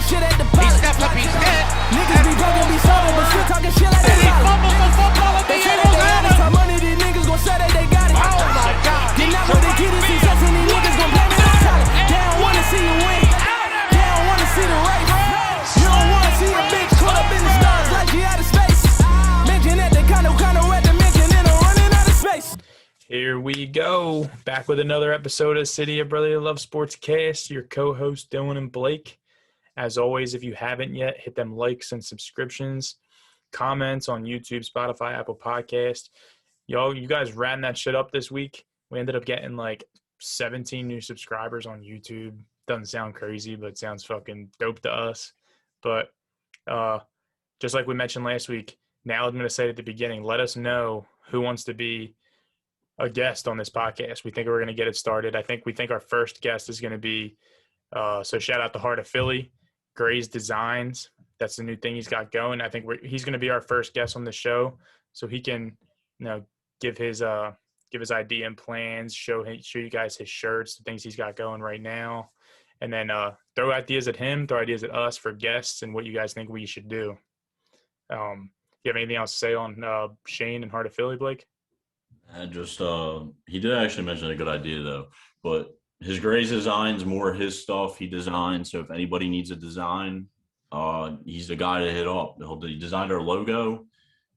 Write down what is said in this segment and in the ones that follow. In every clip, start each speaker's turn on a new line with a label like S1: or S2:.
S1: shit at the pilot.
S2: He stepped up his head.
S1: Niggas be broken, be sober, but still talking shit like
S2: And he
S1: they
S2: fumbles the football at the
S1: They say
S2: end
S1: that
S2: of
S1: they got it, time money, these niggas gon' say that they got it.
S2: Oh my God.
S1: Get out with the key to success and these niggas gon' blame it on talent. They don't wanna see you win. They don't wanna see the race. You don't wanna see a bitch caught up in the stars like she out of space. Mention that they kinda at the mention and I'm running out of space.
S3: Here we go, back with another episode of City of Brotherly Love Sportscast. Your co-hosts Dylan and Blake. As always, if you haven't yet, hit them likes and subscriptions, comments on YouTube, Spotify, Apple Podcast. You guys ran that shit up this week. We ended up getting like 17 new subscribers on YouTube. Doesn't sound crazy, but sounds fucking dope to us. But just like we mentioned last week, now I'm going to say at the beginning, let us know who wants to be a guest on this podcast. We think we're going to get it started. We think our first guest is going to be, so shout out to Heart of Philly, Gray's Designs. That's the new thing he's got going. I think he's going to be our first guest on the show, so he can, give his idea and plans, show you guys his shirts, the things he's got going right now, and then throw ideas at him, throw ideas at us for guests and what you guys think we should do. You have anything else to say on Shane and Heart of Philly, Blake?
S4: And just he did actually mention a good idea though, but his Gray's Designs, more his stuff he designed. So if anybody needs a design, he's the guy to hit up. He designed our logo.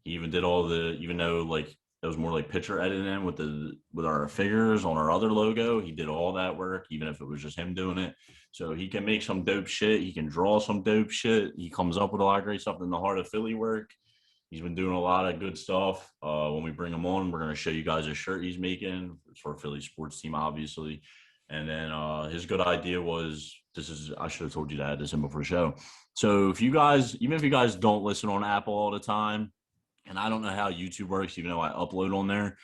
S4: He even did even though like it was more like picture editing with our figures on our other logo, he did all that work, even if it was just him doing it. So he can make some dope shit. He can draw some dope shit. He comes up with a lot of great stuff in the Heart of Philly work. He's been doing a lot of good stuff. When we bring him on, we're going to show you guys a shirt he's making. It's for Philly sports team, obviously. And then his good idea was, I should have told you to add this in before the show. So even if you guys don't listen on Apple all the time, and I don't know how YouTube works, even though I upload on there,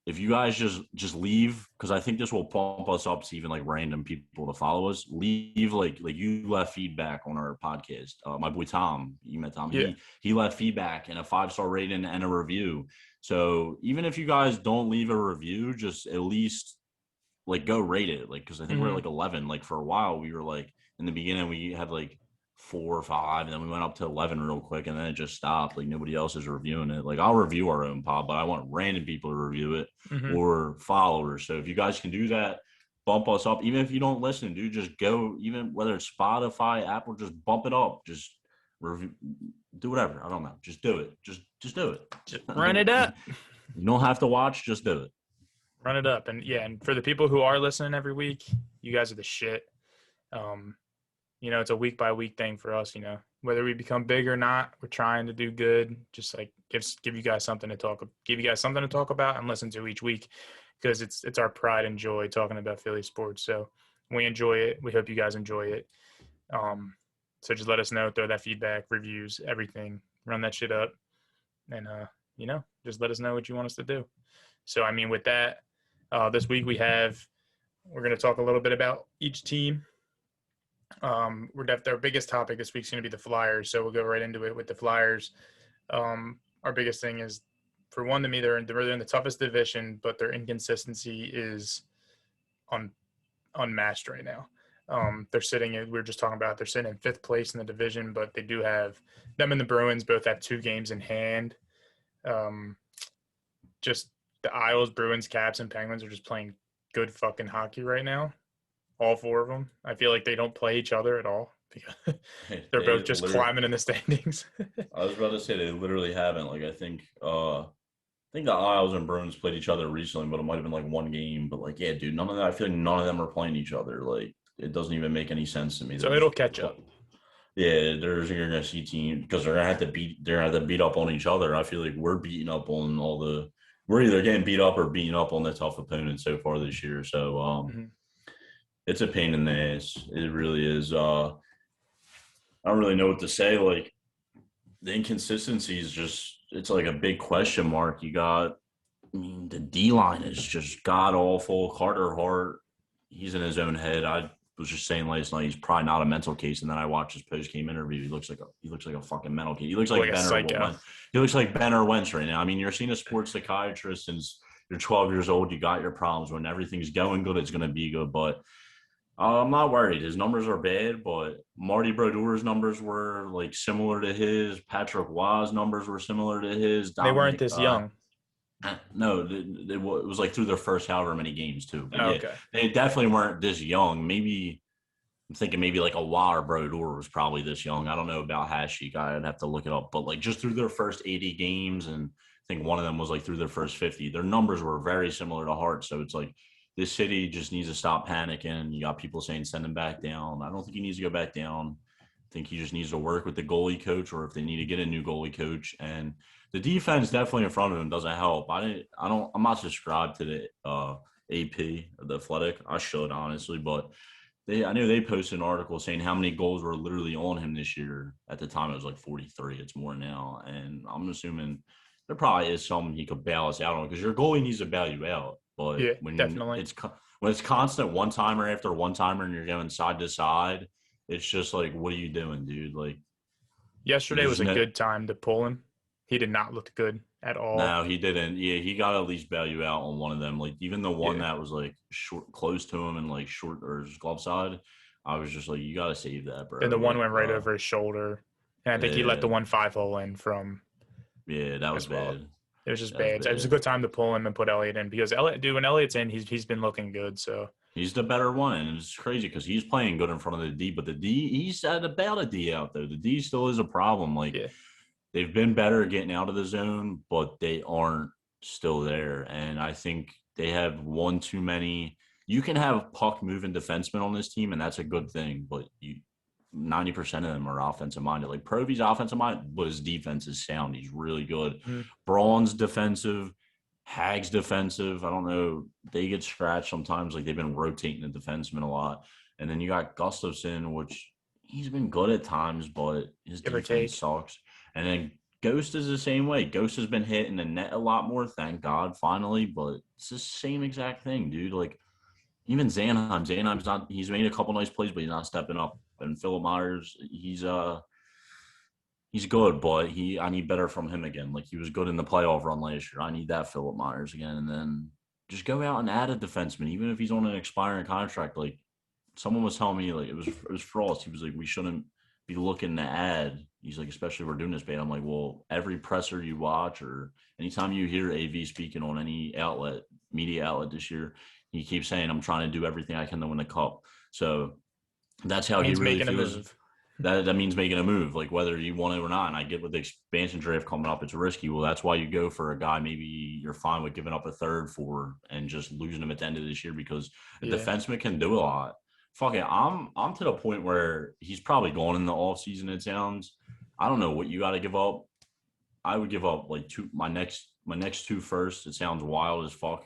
S4: if you guys just leave, because I think this will pump us up to even like random people to follow us, leave like you left feedback on our podcast. My boy Tom, you met Tom, yeah. He left feedback and a 5-star rating and a review. So even if you guys don't leave a review, just at least like go rate it, like, because I think we're like 11. Like for a while we were like, in the beginning we had like 4 or 5, and then we went up to 11 real quick, and then it just stopped. Like nobody else is reviewing it. Like I'll review our own pod, but I want random people to review it or followers. So if you guys can do that, bump us up. Even if you don't listen, dude, just go. Even whether it's Spotify, Apple, just bump it up. Just review, do whatever. I don't know. Just do it. Just do it.
S3: Just run it up.
S4: You don't have to watch. Just do it.
S3: Run it up, and and for the people who are listening every week, you guys are the shit. It's a week by week thing for us, whether we become big or not, we're trying to do good. Just like give you guys something to talk about and listen to each week, because it's our pride and joy talking about Philly sports. So we enjoy it. We hope you guys enjoy it. So just let us know, throw that feedback, reviews, everything, run that shit up. And, just let us know what you want us to do. So, with that, this week we're going to talk a little bit about each team. Our biggest topic this week is going to be the Flyers, so we'll go right into it with the Flyers. Our biggest thing is, for one, to me, they're in the toughest division, but their inconsistency is unmatched right now. They're sitting in 5th place in the division, but they do have them and the Bruins both have 2 games in hand. Just the Isles, Bruins, Caps, and Penguins are just playing good fucking hockey right now. All 4 of them. I feel like they don't play each other at all. They're both just climbing in the standings.
S4: I was about to say they literally haven't. Like I think the Isles and Bruins played each other recently, but it might have been like 1 game. But like, yeah, dude, I feel like none of them are playing each other. Like it doesn't even make any sense to me.
S3: So it'll catch up.
S4: Yeah, you're gonna see teams because they're gonna have to beat up on each other. I feel like we're beating up on we're either getting beat up or beating up on the tough opponents so far this year. So it's a pain in the ass. It really is. I don't really know what to say. Like the inconsistency is it's like a big question mark. You got, the D-line is just god awful. Carter Hart, he's in his own head. I was just saying last night, he's probably not a mental case. And then I watched his post-game interview. He looks like a fucking mental case. He looks like he looks like Ben or Wentz right now. You're seeing a sports psychiatrist since you're 12 years old. You got your problems. When everything's going good, it's going to be good. But I'm not worried. His numbers are bad, but Marty Brodeur's numbers were like similar to his. Patrick Waugh's numbers were similar to his.
S3: They weren't
S4: Dominic,
S3: this young.
S4: no, it was like through their first however many games too. But
S3: Oh,
S4: yeah,
S3: okay.
S4: they definitely weren't this young. Maybe I'm thinking maybe like a Waugh or Brodeur was probably this young. I don't know about Hasheek. I'd have to look it up. But like just through their first 80 games, and I think one of them was like through their first 50. Their numbers were very similar to Hart. So it's like this city just needs to stop panicking. You got people saying send him back down. I don't think he needs to go back down. I think he just needs to work with the goalie coach, or if they need to get a new goalie coach. And the defense definitely in front of him doesn't help. I'm not subscribed to the AP or the Athletic. I should honestly, but I knew they posted an article saying how many goals were literally on him this year. At the time, it was like 43. It's more now, and I'm assuming there probably is something he could bail us out on, because your goalie needs to bail you out. But
S3: Yeah,
S4: when
S3: definitely.
S4: when it's constant one timer after one timer and you're going side to side, it's just like, what are you doing, dude? Like
S3: Yesterday was
S4: there's
S3: a good time to pull him. He did not look good at all.
S4: No, he didn't. Yeah, he got at least bail you out on one of them. Like even the one that was like short, close to him and like short or his glove side, I was just like, you got to save that, bro.
S3: And the one
S4: Like,
S3: went right over his shoulder. And I think he let the 1-5 in from
S4: Yeah, that was
S3: as well.
S4: bad.
S3: It was just
S4: That was
S3: bad. It was a
S4: bad.
S3: good time to pull him and put Elliott in, because when Elliott's in, he's been looking good. So
S4: He's the better one, and it's crazy because he's playing good in front of the D. But the D, he's at about a D out there. The D still is a problem. Like
S3: yeah,
S4: they've been better getting out of the zone, but they aren't still there. And I think they have one too many. You can have puck moving defensemen on this team, and that's a good thing. But 90% of them are offensive minded. Like Provy's offensive minded, but his defense is sound. He's really good. Braun's defensive. Hag's defensive. I don't know. They get scratched sometimes. Like they've been rotating the defenseman a lot. And then you got Gustafson, which he's been good at times, but his defense sucks. And then Ghost is the same way. Ghost has been hitting the net a lot more, thank God, finally. But it's the same exact thing, dude. Like even Zanheim's not. He's made a couple nice plays, but he's not stepping up. And Philip Myers, he's good, but I need better from him again. Like he was good in the playoff run last year. I need that Philip Myers again. And then just go out and add a defenseman, even if he's on an expiring contract. Like someone was telling me, like it was Frost. He was like, we shouldn't be looking to add. He's like, especially if we're doing this bad. I'm like, well, every presser you watch or anytime you hear AV speaking on any media outlet this year, he keeps saying, I'm trying to do everything I can to win the cup. So that's how he really feels. That means making a move, like whether you want it or not. And I get with the expansion draft coming up, it's risky. Well, that's why you go for a guy maybe you're fine with giving up a third for and just losing him at the end of this year, because a defenseman can do a lot. Fuck it, I'm to the point where he's probably gone in the offseason, it sounds. I don't know what you got to give up. I would give up like my next two first. It sounds wild as fuck.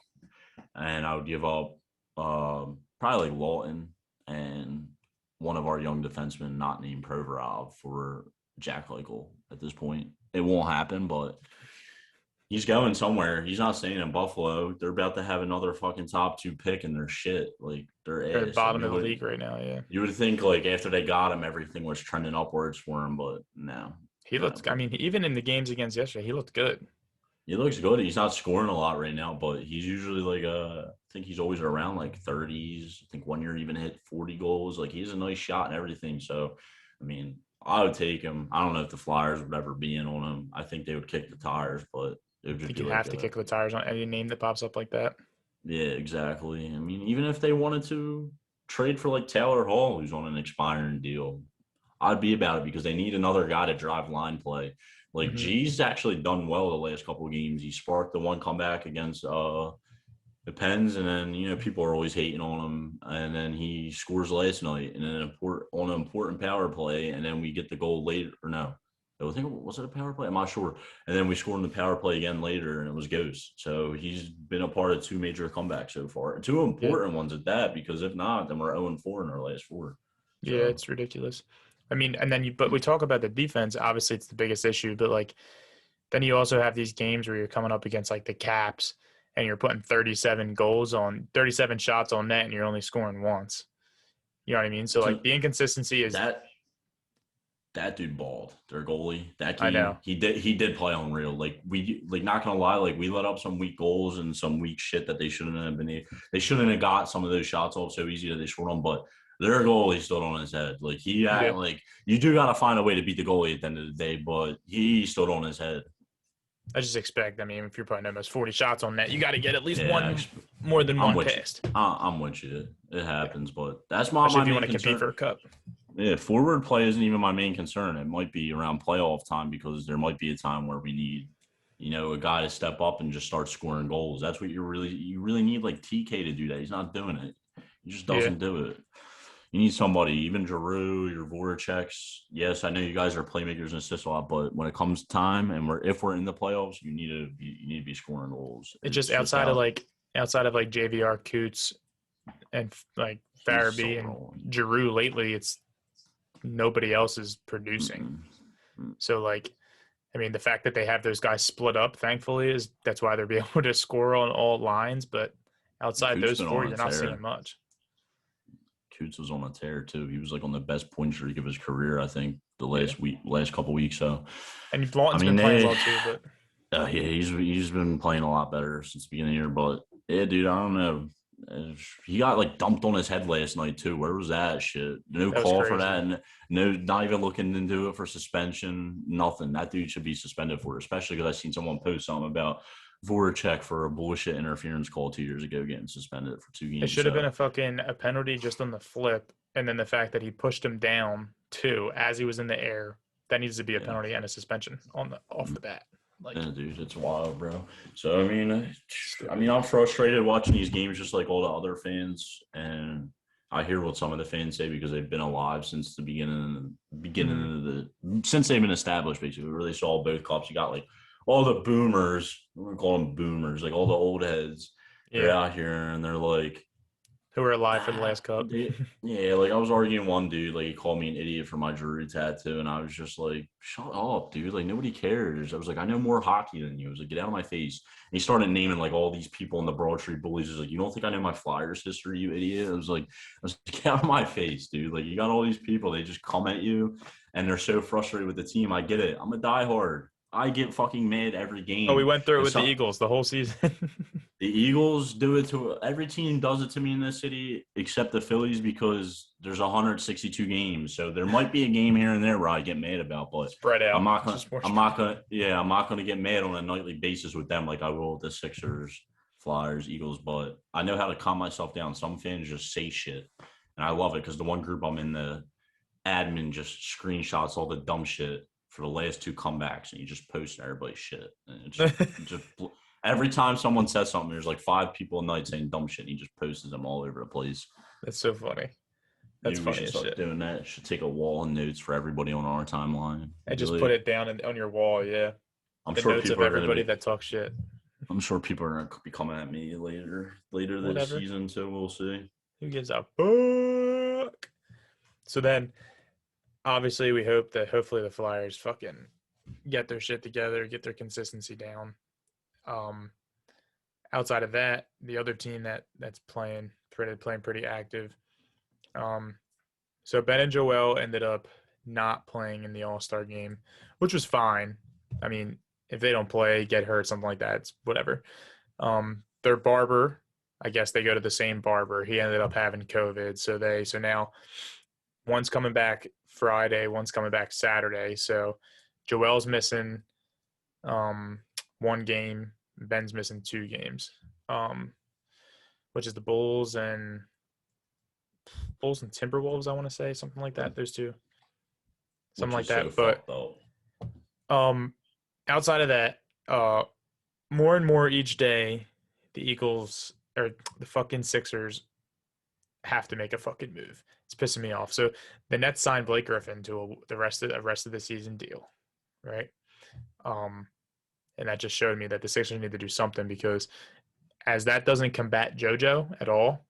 S4: And I would give up probably like Lawton and one of our young defensemen not named Provorov for Jack Eichel at this point. It won't happen, but he's going somewhere. He's not staying in Buffalo. They're about to have another fucking top 2 pick in their shit. Like they're
S3: bottom of the league right now. Yeah.
S4: You would think like after they got him, everything was trending upwards for him, but no.
S3: He looked, I mean, even in the games against yesterday, he looked good.
S4: He looks good. He's not scoring a lot right now, but he's usually like I think he's always around like 30s. I think one year even hit 40 goals. Like he has a nice shot and everything. So, I mean, I would take him. I don't know if the Flyers would ever be in on him. I think they would kick the tires, but it would just be
S3: you have to kick the tires on any name that pops up like that.
S4: Yeah, exactly. I mean, even if they wanted to trade for like Taylor Hall, who's on an expiring deal, I'd be about it because they need another guy to drive line play. Like G's actually done well the last couple of games. He sparked the one comeback against the Pens, and then people are always hating on him. And then he scores last night, and then on an important power play, and then we get the goal later. Or no, I think was it a power play? I'm not sure. And then we scored in the power play again later, and it was Ghost. So he's been a part of 2 major comebacks so far, 2 important ones at that. Because if not, then we're 0-4 in our last 4. So.
S3: Yeah, it's ridiculous. I mean, and then but we talk about the defense. Obviously, it's the biggest issue. But like, then you also have these games where you're coming up against like the Caps, and you're putting 37 shots on net, and you're only scoring once. You know what I mean? So like the inconsistency is
S4: that dude balled. Their goalie. That game,
S3: I know
S4: he did play unreal. Like not gonna lie, like we let up some weak goals and some weak shit that they shouldn't have been. They shouldn't have got some of those shots off so easy that they scored on. But Their goalie stood on his head. Like like you do got to find a way to beat the goalie at the end of the day, but he stood on his head.
S3: I just expect. I mean, if you're putting almost 40 shots on net, you got to get at least more than
S4: I'm
S3: one
S4: with
S3: past.
S4: I'm with you. It happens, but that's my
S3: Especially if you
S4: main
S3: want to
S4: concern.
S3: compete for a cup.
S4: Yeah, forward play isn't even my main concern. It might be around playoff time because there might be a time where we need, a guy to step up and just start scoring goals. That's what you really need, like TK to do that. He's not doing it. He just doesn't do it. You need somebody, even Giroux, your Voraceks. Yes, I know you guys are playmakers and assist a lot, but when it comes time and if we're in the playoffs, you need to be scoring goals.
S3: It's just outside of JVR, Coots, and like Farabee and Giroux lately, it's nobody else is producing.
S4: Mm-hmm.
S3: So like, I mean, the fact that they have those guys split up, thankfully, that's why they're being able to score on all lines. But outside those four, you're not seeing much.
S4: Coots was on a tear too. He was like on the best point streak of his career, I think, the last couple weeks. So,
S3: and Blanton's been playing well too, but
S4: he's been playing a lot better since the beginning of the year. But yeah, dude, I don't know. He got like dumped on his head last night too. Where was that shit? No call for that, and no, not even looking into it for suspension. Nothing. That dude should be suspended for it, especially because I seen someone post something about Voracek for a bullshit interference call 2 years ago getting suspended for 2 games.
S3: It should have been a penalty just on the flip, and then the fact that he pushed him down too as he was in the air. That needs to be a penalty and a suspension off the bat. Like,
S4: yeah, dude, it's wild, bro. So I mean, I'm frustrated watching these games just like all the other fans, and I hear what some of the fans say because they've been alive since the beginning since they've been established. Basically, where they saw both cups. You got like all the boomers. I'm gonna call them boomers, like all the old heads. They're out here and they're like,
S3: who were alive for the last cup.
S4: Yeah, like I was arguing with one dude, like he called me an idiot for my Giroux tattoo, and I was just like, shut up, dude. Like nobody cares. I was like, I know more hockey than you. I was like, get out of my face. And he started naming like all these people in the Broad Street Bullies. He was like, you don't think I know my Flyers history, you idiot? I was like, get out of my face, dude. Like you got all these people, they just come at you and they're so frustrated with the team. I get it. I'm a diehard. I get fucking mad every game.
S3: Oh, we went through it with the Eagles the whole season.
S4: The Eagles do it to every team. Does it to me in this city except the Phillies because there's 162 games. So there might be a game here and there where I get mad about, but
S3: spread out.
S4: I'm not gonna get mad on a nightly basis with them like I will with the Sixers, Flyers, Eagles. But I know how to calm myself down. Some fans just say shit, and I love it because the one group I'm in, the admin just screenshots all the dumb shit for the last 2 comebacks, and you just post everybody's shit. And it's just every time someone says something, there's like 5 people a night saying dumb shit, and he just posts them all over the place.
S3: That's so funny. That's funny as shit.
S4: Doing that. Should take a wall of notes for everybody on our timeline.
S3: And just put it down on your wall, yeah.
S4: I'm
S3: the
S4: sure
S3: notes of everybody that talks shit.
S4: I'm sure people are going to be coming at me later this season, so we'll see.
S3: Who gives a fuck? So then, obviously, we hope that hopefully the Flyers fucking get their shit together, get their consistency down. Outside of that, the other team that's playing pretty active. So Ben and Joel ended up not playing in the All-Star game, which was fine. I mean, if they don't play, get hurt, something like that, it's whatever. Their barber, I guess they go to the same barber. He ended up having COVID, so now one's coming back Friday, one's coming back Saturday. So Joel's missing 1 game, Ben's missing 2 games, which is the Bulls and Timberwolves, I want to say, something like that. Those 2, something like that. But outside of that, more and more each day, the Eagles or the fucking Sixers have to make a fucking move. It's pissing me off. So the Nets signed Blake Griffin to the rest of the season deal, right? And that just showed me that the Sixers need to do something, because as that doesn't combat JoJo at all,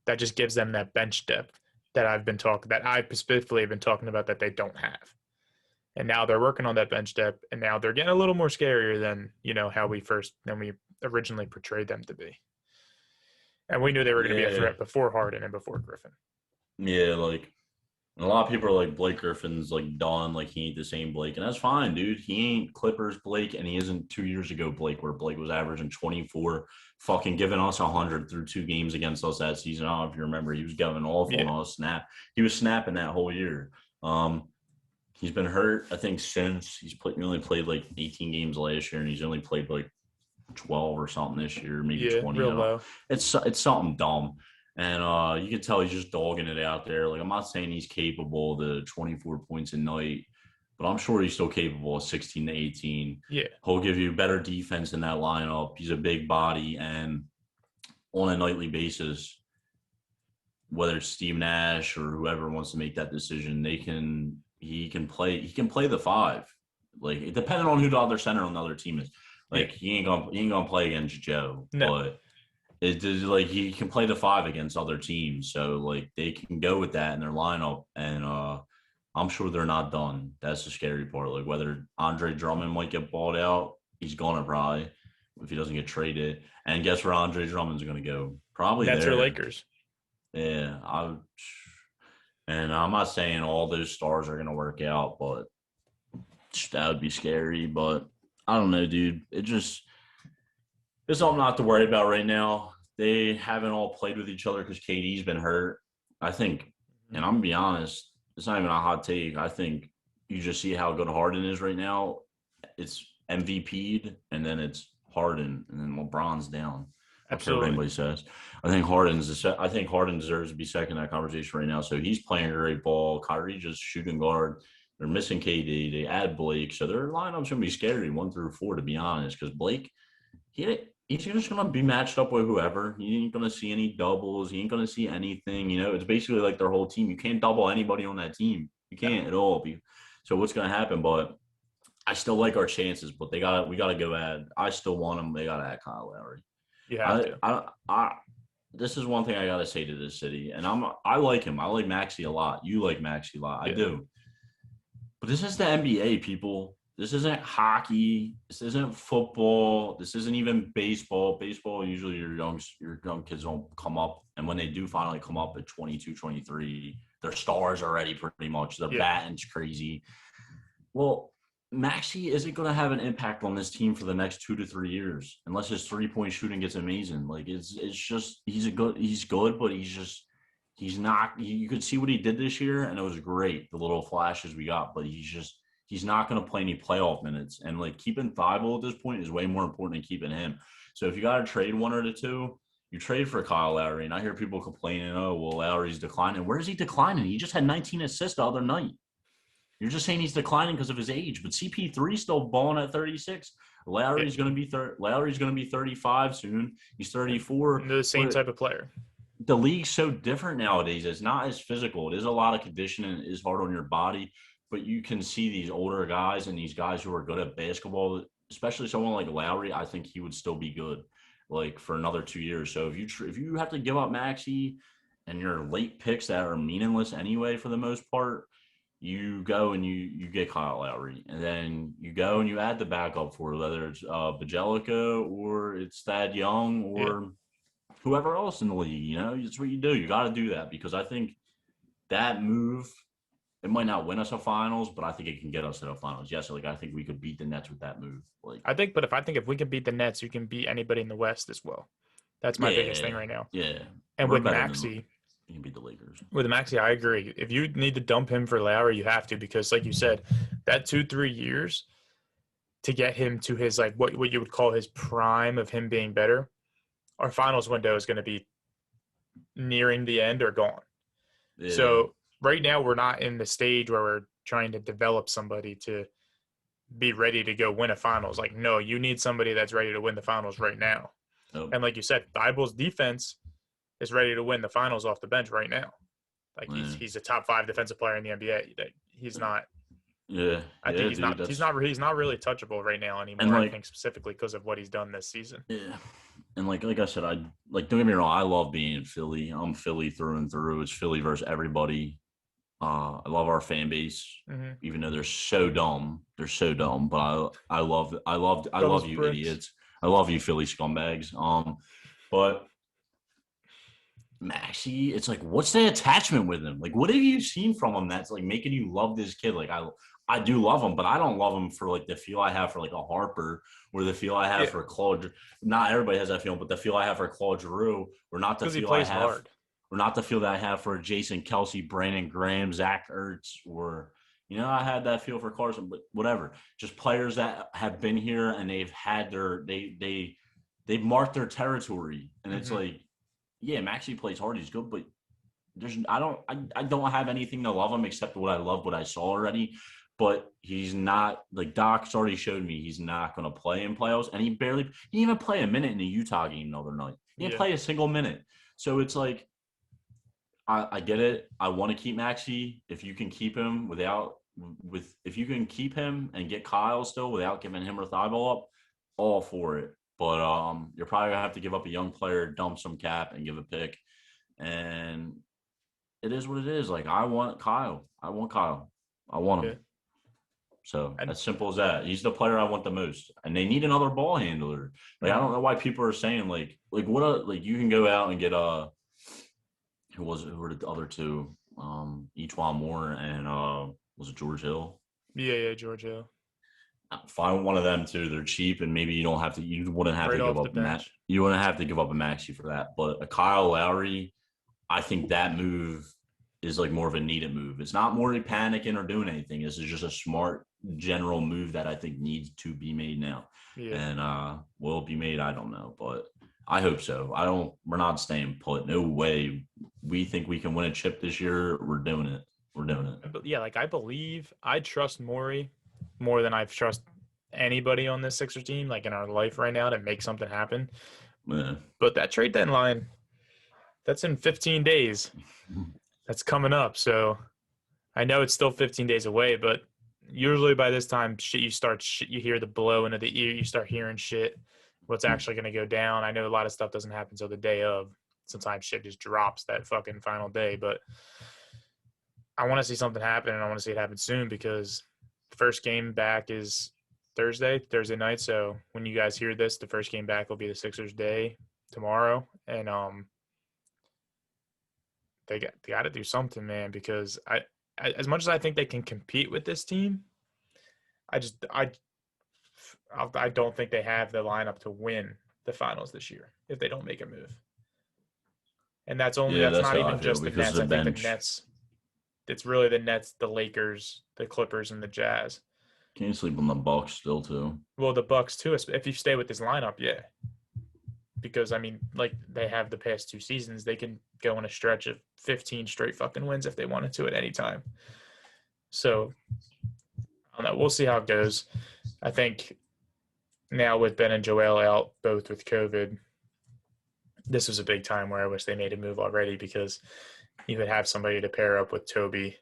S3: that just gives them that bench depth that I specifically have been talking about that they don't have. And now they're working on that bench depth, and now they're getting a little more scarier than, how we originally portrayed them to be. And we knew they were going to be a threat before Harden and before Griffin.
S4: Yeah, like And a lot of people are like, Blake Griffin's like done, like he ain't the same Blake. And that's fine, dude. He ain't Clippers Blake, and he isn't 2 years ago Blake, where Blake was averaging 24, fucking giving us 100 through 2 games against us that season. I don't know if you remember, he was going off on us, snap. He was snapping that whole year. He's been hurt, I think, since he only played like 18 games last year, and he's only played like 12 or something this year, maybe 20.
S3: Real low.
S4: It's something dumb. And you can tell he's just dogging it out there. Like, I'm not saying he's capable of the 24 points a night, but I'm sure he's still capable of 16 to 18.
S3: Yeah.
S4: He'll give you better defense in that lineup. He's a big body, and on a nightly basis, whether it's Steve Nash or whoever wants to make that decision, he can play the 5. Like, depending on who the other center on the other team is. Like, he ain't gonna play against Joe.
S3: No.
S4: But it's like he can play the 5 against other teams. So like they can go with that in their lineup, and I'm sure they're not done. That's the scary part. Like, whether Andre Drummond might get bought out, he's gonna probably, if he doesn't get traded. And guess where Andre Drummond's gonna go? Probably
S3: That's
S4: there.
S3: your Lakers.
S4: Yeah, and I'm not saying all those stars are gonna work out, but that would be scary. But I don't know, dude. It's something not to worry about right now. They haven't all played with each other because KD's been hurt. I think, and I'm going to be honest, it's not even a hot take. I think you just see how good Harden is right now. It's MVP'd, and then it's Harden, and then LeBron's down.
S3: Absolutely.
S4: Everybody says. I think Harden deserves to be second in that conversation right now. So he's playing a great ball. Kyrie just shooting guard. They're missing KD. They add Blake. So their lineup's going to be scary 1 through 4, to be honest, because Blake, he's just going to be matched up with whoever. He ain't going to see any doubles. He ain't going to see anything. You know, it's basically like their whole team. You can't double anybody on that team. You can't at all. So what's going to happen? But I still like our chances, but we got to go add. I still want them. They got to add Kyle Lowry.
S3: Yeah.
S4: This is one thing I got to say to this city, and I like him. I like Maxey a lot. You like Maxey a lot. I do. But this is the NBA, people. This isn't hockey. This isn't football. This isn't even baseball. Baseball, usually your young kids don't come up. And when they do finally come up at 22, 23, they're stars already pretty much. Their batting's crazy. Well, Maxey isn't going to have an impact on this team for the next 2 to 3 years unless his 3-point shooting gets amazing. Like, it's just he's good, but he's not. You could see what he did this year, and it was great, the little flashes we got, but he's not going to play any playoff minutes. And, like, keeping Thibault at this point is way more important than keeping him. So if you got to trade one or the two, you trade for Kyle Lowry. And I hear people complaining, oh, well, Lowry's declining. Where is he declining? He just had 19 assists the other night. You're just saying he's declining because of his age. But CP3's still balling at 36. Lowry's going to be 35 soon. He's 34.
S3: They're the same type of player.
S4: The league's so different nowadays. It's not as physical. It is a lot of conditioning. It is hard on your body. But you can see these older guys and these guys who are good at basketball, especially someone like Lowry, I think he would still be good, like, for another 2 years. So if you have to give up Maxey and your late picks that are meaningless anyway for the most part, you go and you get Kyle Lowry. And then you go and you add the backup for it, whether it's Bjelica or it's Thad Young or whoever else in the league. You know, it's what you do. You got to do that because I think that move – it might not win us a finals, but I think it can get us to the finals. Yes, like I think we could beat the Nets with that move. Like
S3: I think if we can beat the Nets, you can beat anybody in the West as well. That's my biggest thing right now.
S4: Yeah.
S3: And with Maxey,
S4: you can beat the Lakers. With
S3: Maxey, I agree. If you need to dump him for Lowry, you have to, because like you said, that 2-3 years to get him to his, like, what you would call his prime of him being better, our finals window is going to be nearing the end or gone. Yeah. So right now, we're not in the stage where we're trying to develop somebody to be ready to go win a finals. Like, no, you need somebody that's ready to win the finals right now. Oh. And like you said, Thibault's defense is ready to win the finals off the bench right now. Like, he's a top 5 defensive player in the NBA. He's not.
S4: Yeah,
S3: I think he's not really touchable right now anymore. Like, I think specifically because of what he's done this season.
S4: Yeah, and like I said, don't get me wrong. I love being in Philly. I'm Philly through and through. It's Philly versus everybody. I love our fan base, even though they're so dumb. They're so dumb, but I love you idiots. I love you Philly scumbags. But Maxey, it's like, what's the attachment with him? Like, what have you seen from him that's like making you love this kid? Like, I do love him, but I don't love him for like the feel I have for like a Harper or the feel I have
S3: Yeah,
S4: for Claude. Not everybody has that feeling, but the feel I have for Claude Giroux, or not the
S3: because he
S4: feel I
S3: plays
S4: have,
S3: hard.
S4: or not the feel that I have for Jason Kelsey, Brandon Graham, Zach Ertz, or I had that feel for Carson, but whatever. Just players that have been here and they've had they've marked their territory, and it's like, yeah, Maxey plays hard, he's good, but I don't have anything to love him except what I saw already. But he's not, like Doc's already showed me, he's not going to play in playoffs, and he didn't even play a minute in the Utah game the other night. He didn't play a single minute. So it's like, I get it. I want to keep Maxey. If you can keep him if you can keep him and get Kyle still without giving him or Thibault up, all for it. But you're probably gonna have to give up a young player, dump some cap, and give a pick. And it is what it is. Like, I want Kyle. I want him.
S3: Yeah.
S4: So as simple as that. He's the player I want the most. And they need another ball handler. Like, I don't know why people are saying like you can go out and get who were the other two? Etwan Moore and was it George Hill?
S3: Yeah, George Hill.
S4: Find one of them too. They're cheap, and maybe you wouldn't have
S3: Right
S4: to give
S3: off
S4: up
S3: the bench.
S4: You wouldn't have to give up a Maxey for that. But a Kyle Lowry, I think that move is like more of a needed move. It's not more panicking or doing anything. This is just a smart general move that I think needs to be made now.
S3: Yeah.
S4: And will it be made? I don't know, but I hope so. We're not staying put. No way. We think we can win a chip this year. We're doing it.
S3: But yeah, like I trust Morey more than I've trust anybody on this Sixers team, like in our life right now, to make something happen.
S4: Yeah.
S3: But that trade deadline, that's in 15 days. That's coming up. So I know it's still 15 days away, but usually by this time, you hear the blow into the ear, you start hearing shit, what's actually going to go down. I know a lot of stuff doesn't happen until the day of. Sometimes shit just drops that fucking final day, but I want to see something happen, and I want to see it happen soon, because the first game back is Thursday night. So when you guys hear this, the first game back will be the Sixers day tomorrow. And they got to do something, man, because I as much as I think they can compete with this team, I don't think they have the lineup to win the finals this year if they don't make a move. And that's not even just the Nets. I think the Nets, it's really the Nets, the Lakers, the Clippers, and the Jazz.
S4: Can you sleep on the Bucks still too?
S3: Well, the Bucks too, if you stay with this lineup, yeah. Because, I mean, like they have the past 2 seasons, they can go on a stretch of 15 straight fucking wins if they wanted to at any time. So, I don't know. We'll see how it goes. I think now with Ben and Joel out, both with COVID, this was a big time where I wish they made a move already, because you would have somebody to pair up with Toby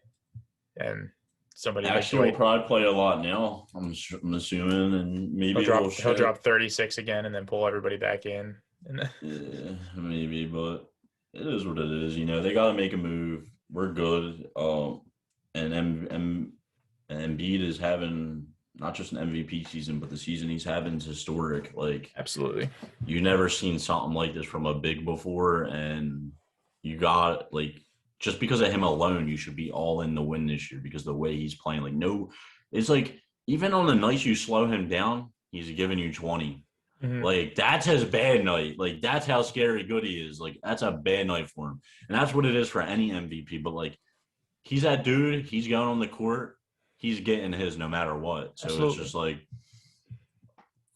S3: and somebody.
S4: Actually, will probably play a lot now. I'm assuming, and maybe
S3: he'll drop 36 again and then pull everybody back in.
S4: Yeah, maybe, but it is what it is. They got to make a move. We're good. And Embiid is having not just an MVP season, but the season he's having is historic. Like,
S3: absolutely,
S4: you never seen something like this from a big before, and you got just because of him alone, you should be all in the win this year, because the way he's playing, it's like even on the nights you slow him down, he's giving you 20. Mm-hmm. That's his bad night. That's how scary good he is. That's a bad night for him. And that's what it is for any MVP. But he's that dude, he's going on the court, he's getting his no matter what. So absolutely. It's just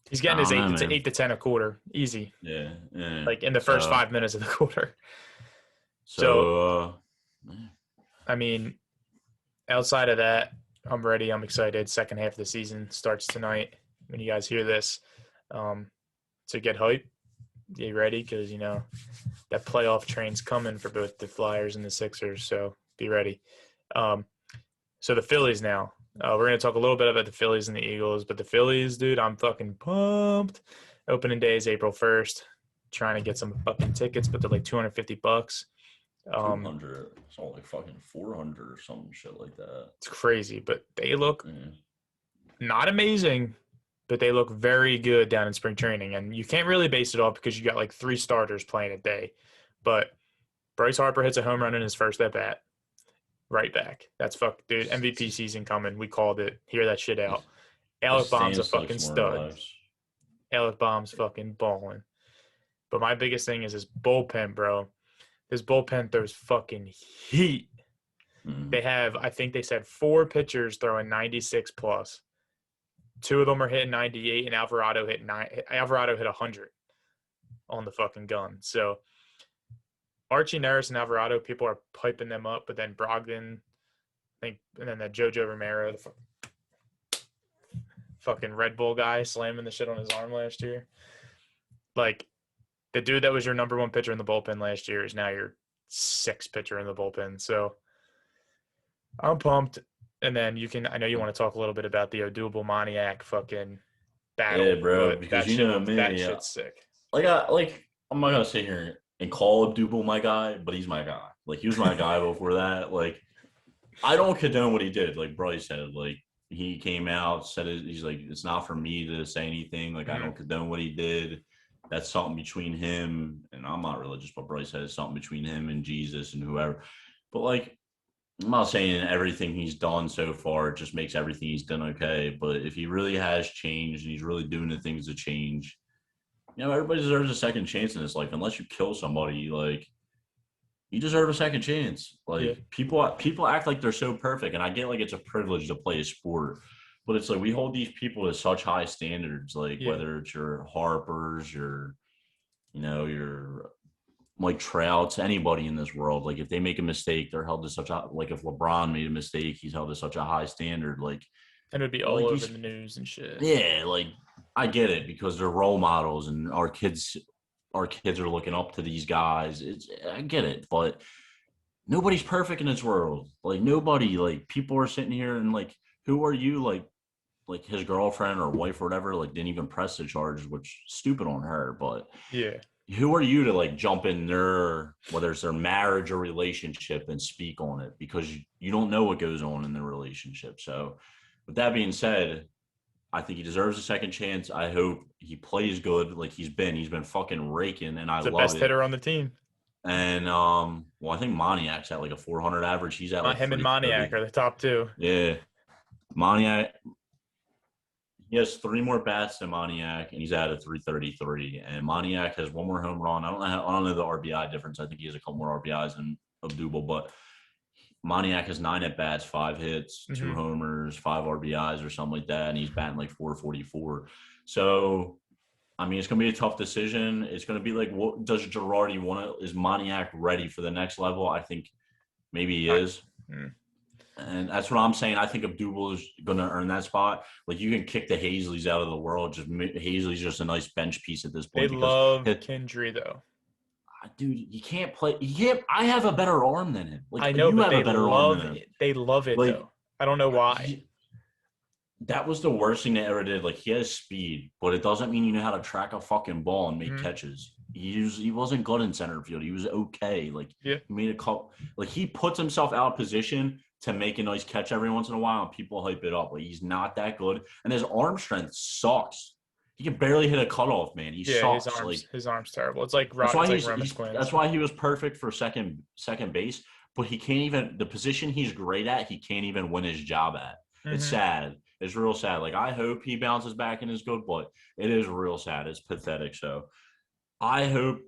S3: he's getting his 8 to 10 a quarter. Easy.
S4: Yeah.
S3: In the first 5 minutes of the quarter.
S4: So
S3: I mean, outside of that, I'm ready. I'm excited. Second half of the season starts tonight. When you guys hear this, to get hype, get ready, because that playoff train's coming for both the Flyers and the Sixers. So be ready. So the Phillies now. We're going to talk a little bit about the Phillies and the Eagles, but the Phillies, dude, I'm fucking pumped. Opening day is April 1st. Trying to get some fucking tickets, but they're $250.
S4: 200. It's only fucking 400 or some shit like that.
S3: It's crazy, but they look not amazing, but they look very good down in spring training. And you can't really base it off because you got 3 starters playing a day. But Bryce Harper hits a home run in his first at bat. Right back. That's dude. MVP season coming. We called it. Hear that shit out. Alec Bomb's a fucking stud. Alec Bomb's fucking balling. But my biggest thing is his bullpen, bro. His bullpen throws fucking heat. They have, I think they said 4 pitchers throwing 96 plus. 2 of them are hitting 98, and Alvarado hit 100 on the fucking gun. So Archie Neris and Alvarado, people are piping them up, but then Brogdon, I think, and then that JoJo Romero, the fucking Red Bull guy slamming the shit on his arm last year. Like, the dude that was your number 1 pitcher in the bullpen last year is now your 6th pitcher in the bullpen. So I'm pumped. And then I know you want to talk a little bit about the Odubel Moniac fucking battle.
S4: Yeah, bro, because you know me.
S3: That shit's sick.
S4: I'm not going to sit here and call Odubel my guy, but he's my guy. Like, he was my guy before that. Like, I don't condone what he did. Like Bryce said, like, he came out, said it, he's like, it's not for me to say anything. Like, I don't condone what he did. That's something between him, and I'm not religious, but Bryce said it's something between him and Jesus and whoever. But, like, I'm not saying everything he's done so far just makes everything he's done okay. But if he really has changed and he's really doing the things to change, you know, everybody deserves a second chance in this life. Unless you kill somebody, like, you deserve a second chance. Like, people act like they're so perfect, and I get like it's a privilege to play a sport, but it's like we hold these people to such high standards. Like whether it's your Harpers, your Mike Trouts, anybody in this world. Like, if they make a mistake, they're held to such a, like, if LeBron made a mistake, he's held to such a high standard. Like,
S3: and it'd be all over the news and shit.
S4: Yeah, like, I get it because they're role models and our kids are looking up to these guys. I get it, but nobody's perfect in this world. Like, nobody, like, people are sitting here and like, who are you? Like his girlfriend or wife or whatever, like, didn't even press the charges, which stupid on her. But
S3: yeah,
S4: who are you to like jump in their, whether it's their marriage or relationship, and speak on it, because you don't know what goes on in the relationship. So with that being said, I think he deserves a second chance. I hope he plays good like he's been fucking raking, and I love it.
S3: The best hitter on the team.
S4: And well, I think Moniac's at like a 400 average. He's at like
S3: him and Moniac are the top 2.
S4: Yeah, Moniac. He has 3 more bats than Moniac, and he's at a 333. And Moniac has 1 more home run. I don't know the RBI difference. I think he has a couple more RBIs than Odubel, but Moniac has 9 at bats, 5 hits, 2 homers, 5 RBIs or something like that, and he's batting like 444. So, I mean, it's going to be a tough decision. It's going to be like, what does Girardi want? Is Moniac ready for the next level? I think maybe he is. And that's what I'm saying. I think Odubel is going to earn that spot. Like, you can kick the Hazleys out of the world. Hazley's just a nice bench piece at this point.
S3: They love Kendry, though.
S4: Dude, you can't play. I have a better arm than him. Like,
S3: I know, but
S4: they love it.
S3: They love it, like, though. I don't know why.
S4: That was the worst thing they ever did. Like, he has speed, but it doesn't mean you know how to track a fucking ball and make catches. He wasn't good in center field. He was okay. Like, he made a couple. Like, he puts himself out of position to make a nice catch every once in a while, and people hype it up. Like, he's not that good, and his arm strength sucks. He can barely hit a cutoff, man. He sucks.
S3: His arm's terrible. It's like that's
S4: why he was perfect for second base, but he can't even, the position he's great at, he can't even win his job at. It's sad. It's real sad. Like, I hope he bounces back and is good, but it is real sad. It's pathetic. So I hope,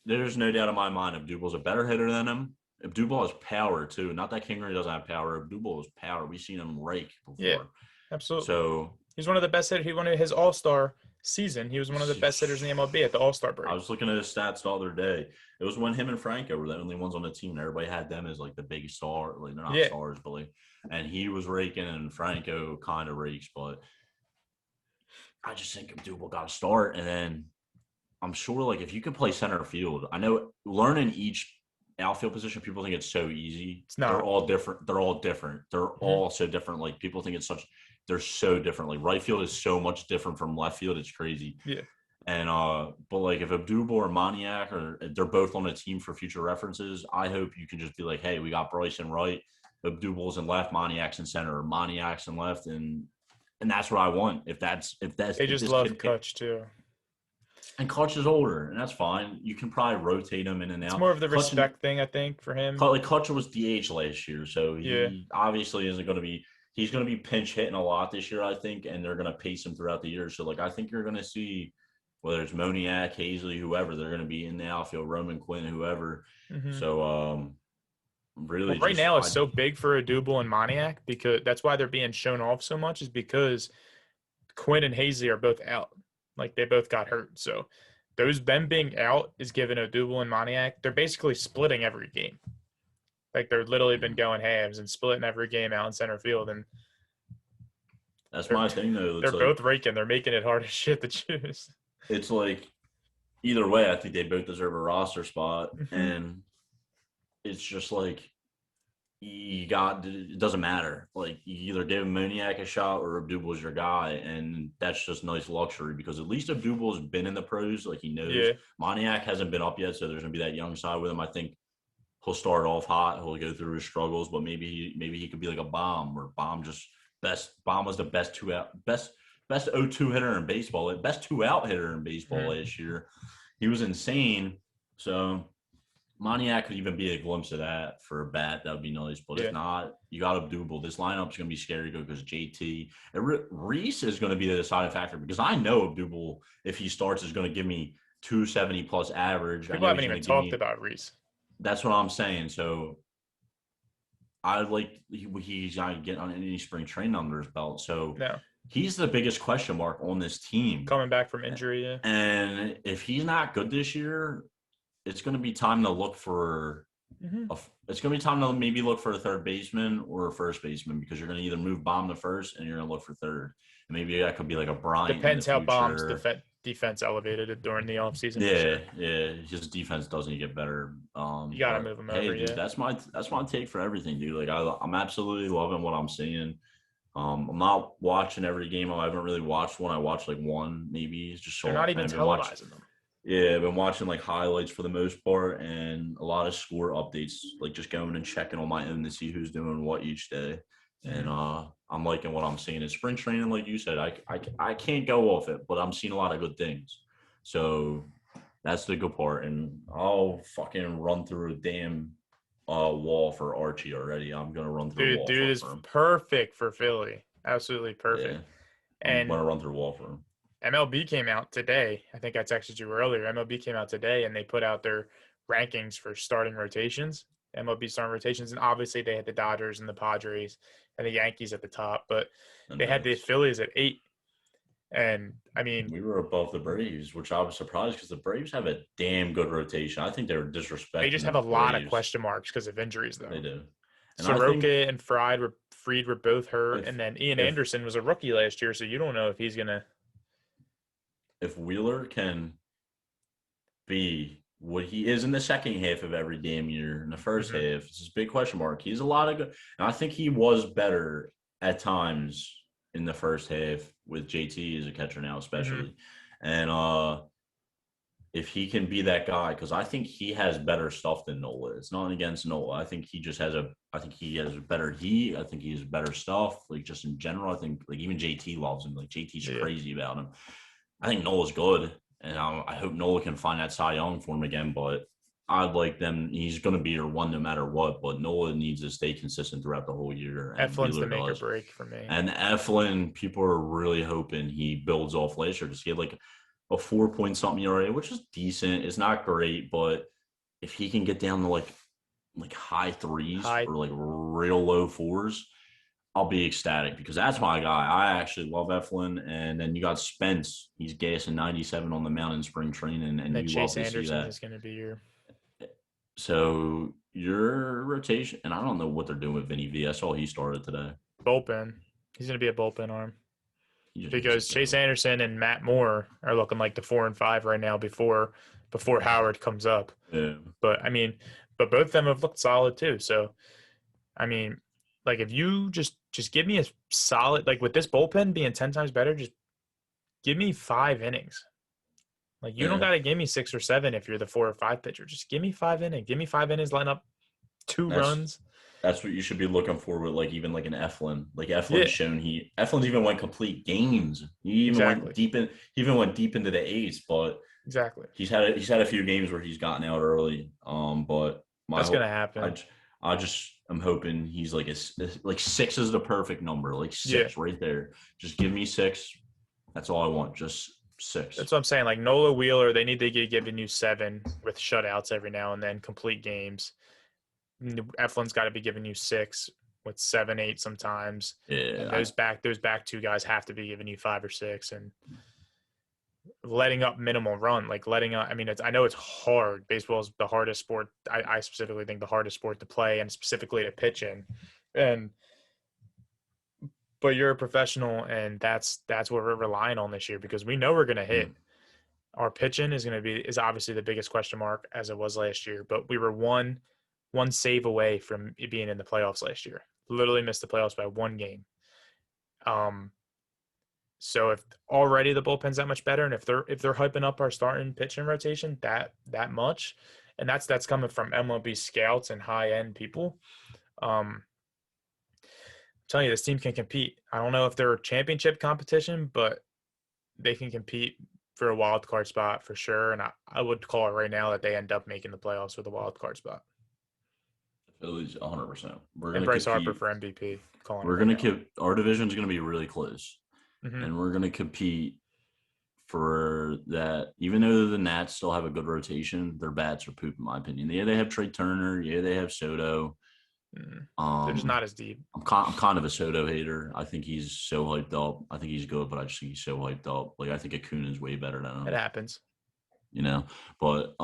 S4: there's no doubt in my mind, Odubel's a better hitter than him. Odubel has power too. Not that Kingery doesn't have power. Odubel has power. We've seen him rake before.
S3: Yeah, absolutely.
S4: So
S3: he's one of the best hitters. He won his All-Star season. He was one of the best hitters in the MLB at the All-Star break.
S4: I was looking at his stats the other day. It was when him and Franco were the only ones on the team. Everybody had them as like the big star. Like, they're not stars, but like, and he was raking, and Franco kind of rakes. But I just think Odubel got to start, and then I'm sure, like, if you can play center field, I know learning each outfield position, people think it's so easy.
S3: It's not.
S4: They're all different. They're all so different. Like, people think they're so different. Like, right field is so much different from left field. It's crazy.
S3: Yeah.
S4: And but like, if Odubel or Moniac, or they're both on a team for future references, I hope you can just be like, hey, we got Bryce in right, Odubel's in left, Moniac's in center, or Moniac's in left, and that's what I want. If
S3: they just love Kutch too.
S4: And Clutch is older, and that's fine. You can probably rotate him in and out.
S3: It's more of the
S4: Clutch
S3: respect thing, I think, for him.
S4: Like Clutch was DH last year, so
S3: Yeah.
S4: he obviously isn't going to be. He's going to be pinch hitting a lot this year, I think, and they're going to pace him throughout the year. So, like, I think you're going to see whether it's Moniak, Hazley, whoever, they're going to be in the outfield, Roman Quinn, whoever.
S3: Mm-hmm.
S4: So, really,
S3: right now it's so big for Odubel and Moniak because that's why they're being shown off so much is because Quinn and Hazley are both out. Like, they both got hurt. So, them being out is giving Odubel and Moniak. They're basically splitting every game. Like, they're literally been going halves and splitting every game out in center field. And
S4: that's my thing, though.
S3: They're both raking. They're making it hard as shit to choose.
S4: It's like, either way, I think they both deserve a roster spot. And it's just like, it doesn't matter. Like, you either give Moniak a shot or Abdubel's your guy, and that's just nice luxury because at least Abdubel's been in the pros, like he knows.
S3: Yeah.
S4: Moniak hasn't been up yet, so there's gonna be that young side with him. I think he'll start off hot, he'll go through his struggles, but maybe he could be like a Bomb, where Bomb was the best 0-2 hitter in baseball, best 2-out hitter in baseball last year. He was insane. So Moniak could even be a glimpse of that for a bat. That would be nice. But if not, you got Abdubel. This lineup's going to be scary to go because JT. And Reese is going to be the deciding factor because I know Abdubel, if he starts, is going to give me 270-plus average.
S3: People haven't even talked about Reese.
S4: That's what I'm saying. So I like he's not getting on any spring training under his belt. So he's the biggest question mark on this team.
S3: Coming back from injury, yeah.
S4: And if he's not good this year, it's going to be time to look for it's going to be time to maybe look for a third baseman or a first baseman because you're going to either move Bomb to first and you're going to look for third. And maybe that could be like a Bryant.
S3: Depends how Bomb's defense elevated it during the offseason.
S4: Yeah. His defense doesn't get better.
S3: You got to move him over,
S4: dude, that's my take for everything, dude. Like, I'm absolutely loving what I'm seeing. I'm not watching every game. I haven't really watched one. I watched like one, maybe. It's just so
S3: they're not even televising them.
S4: Yeah, I've been watching like highlights for the most part and a lot of score updates, like just going and checking on my own to see who's doing what each day. And I'm liking what I'm seeing in spring training. Like you said, I can't go off it, but I'm seeing a lot of good things. So that's the good part. And I'll fucking run through a damn wall for Archie already. I'm going to run through a wall.
S3: Dude is perfect for Philly. Absolutely perfect.
S4: Yeah.
S3: And
S4: I'm going to run through a wall for him.
S3: MLB came out today. I think I texted you earlier. MLB came out today, and they put out their rankings for starting rotations, MLB starting rotations. And obviously they had the Dodgers and the Padres and the Yankees at the top, but they had the Phillies at 8. And, I mean,
S4: we were above the Braves, which I was surprised because the Braves have a damn good rotation. I think they were disrespecting.
S3: They just have a lot of question marks because of injuries, though.
S4: They do. And
S3: Soroka and Fried were both hurt, and then Ian Anderson was a rookie last year, so you don't know if he's going to –
S4: if Wheeler can be what he is in the second half of every damn year, in the first half, it's a big question mark. He's a lot of good. And I think he was better at times in the first half with JT as a catcher now, especially. And if he can be that guy, because I think he has better stuff than Nola. It's not against Nola. I think he just has I think he has better heat. I think he has better stuff. Like, just in general, I think, like, even JT loves him. Like, JT's crazy about him. I think Nola's good, and I hope Nola can find that Cy Young for him again, but I'd like them. He's going to be your one no matter what, but Nola needs to stay consistent throughout the whole year.
S3: Eflin's the make or break for me.
S4: And Eflin, people are really hoping he builds off last year because he had like a 4-point-something ERA, which is decent. It's not great, but if he can get down to like high threes or like real low fours, I'll be ecstatic because that's my guy. I actually love Eflin. And then you got Spence. He's gassing 97 on the mound in spring training. And you
S3: Chase
S4: love to
S3: Anderson
S4: see that.
S3: Is going to be your.
S4: So your rotation, and I don't know what they're doing with Vinny V. I saw he started today.
S3: Bullpen. He's going to be a bullpen arm. Because Chase Anderson and Matt Moore are looking like the 4 and 5 right now before Howard comes up.
S4: Yeah.
S3: But both of them have looked solid too. So, I mean, like, if you just give me a solid, like, with this bullpen being 10 times better, just give me 5 innings. Like, you don't got to give me 6 or 7 if you're the 4 or 5 pitcher. Just give me 5 innings. Give me 5 innings, line up 2 runs.
S4: That's what you should be looking for with, like, even like an Eflin. Like, Eflin's shown Eflin's even went complete games. He even went deep into the 8s, but
S3: Exactly.
S4: He's had a few games where he's gotten out early. But
S3: That's going to happen.
S4: I'm hoping he's like like 6 is the perfect number, like 6 right there. Just give me 6. That's all I want. Just 6.
S3: That's what I'm saying. Like Nola Wheeler, they need to get giving you 7 with shutouts every now and then, complete games. Eflin's got to be giving you 6 with 7, 8 sometimes.
S4: Yeah.
S3: And those back 2 guys have to be giving you 5 or 6 and letting up minimal run, like letting up. I mean, I know it's hard. Baseball is the hardest sport. I specifically think the hardest sport to play and specifically to pitch in. But you're a professional, and that's what we're relying on this year because we know we're going to hit. Our pitching is obviously the biggest question mark as it was last year, but we were one save away from it being in the playoffs last year. Literally missed the playoffs by 1 game. So if already the bullpen's that much better, and if they're hyping up our starting pitching rotation that much, and that's coming from MLB scouts and high end people, I'm telling you, this team can compete. I don't know if they're a championship competition, but they can compete for a wild card spot for sure. And I would call it right now that they end up making the playoffs with a wild card spot.
S4: Phillies 100%. We're
S3: And
S4: going
S3: Bryce
S4: to
S3: Harper for MVP.
S4: We're going to our division is going to be really close.
S3: Mm-hmm.
S4: And we're going to compete for that. Even though the Nats still have a good rotation, their bats are poop, in my opinion. Yeah, they have Trey Turner. Yeah, they have Soto.
S3: They're just not as deep.
S4: I'm kind of a Soto hater. I think he's so hyped up. I think he's good, but I just think he's so hyped up. Like, I think Acuna is way better than him.
S3: It happens.
S4: But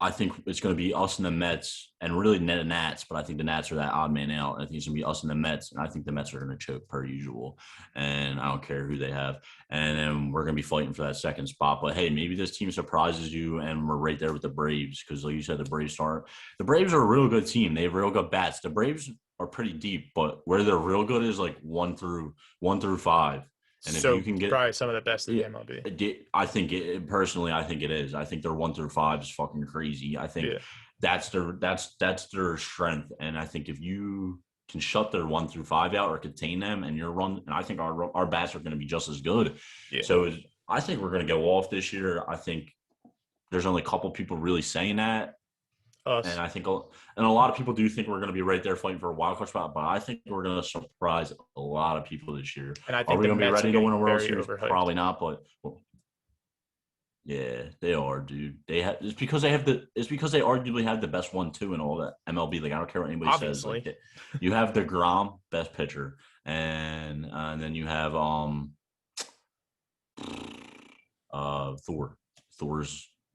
S4: I think it's going to be us and the Mets, and really the Nats, but I think the Nats are that odd man out. And I think it's going to be us and the Mets, and I think the Mets are going to choke per usual, and I don't care who they have. And then we're going to be fighting for that second spot. But, hey, maybe this team surprises you, and we're right there with the Braves because, like you said, the Braves are a real good team. They have real good bats. The Braves are pretty deep, but where they're real good is like 1 through 5. And
S3: so
S4: if you can get
S3: probably some of the best in the MLB.
S4: I think personally, I think it is. I think their 1 through 5 is fucking crazy. I think that's their strength. And I think if you can shut their 1 through 5 out or contain them, and and I think our bats are going to be just as good. Yeah. So I think we're going to go off this year. I think there's only a couple people really saying that. Us. And I think, and a lot of people do think we're going to be right there fighting for a wild card spot, but I think we're going to surprise a lot of people this year.
S3: And I think
S4: are we going to be ready to win a World Series?
S3: Overhyped.
S4: Probably not, but yeah, they are, dude. It's because they arguably have the best 1-2 in all that MLB. Like, I don't care what anybody says. Like, you have DeGrom, best pitcher, and then you have Thor.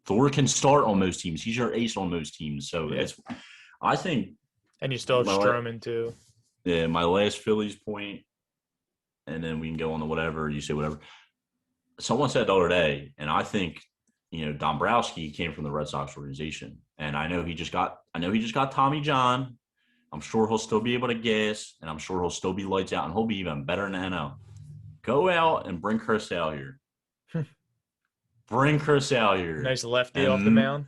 S4: Thor can start on most teams. He's your ace on most teams. So I think.
S3: And you still have Stroman too.
S4: Yeah, my last Phillies point, and then we can go on to whatever you say. Whatever. Someone said the other day, and I think Dombrowski came from the Red Sox organization, and I know he just got Tommy John. I'm sure he'll still be able to gas, and I'm sure he'll still be lights out, and he'll be even better in the NL. Go out and bring Chris out here. Bring Chris out here.
S3: Nice lefty off the mound.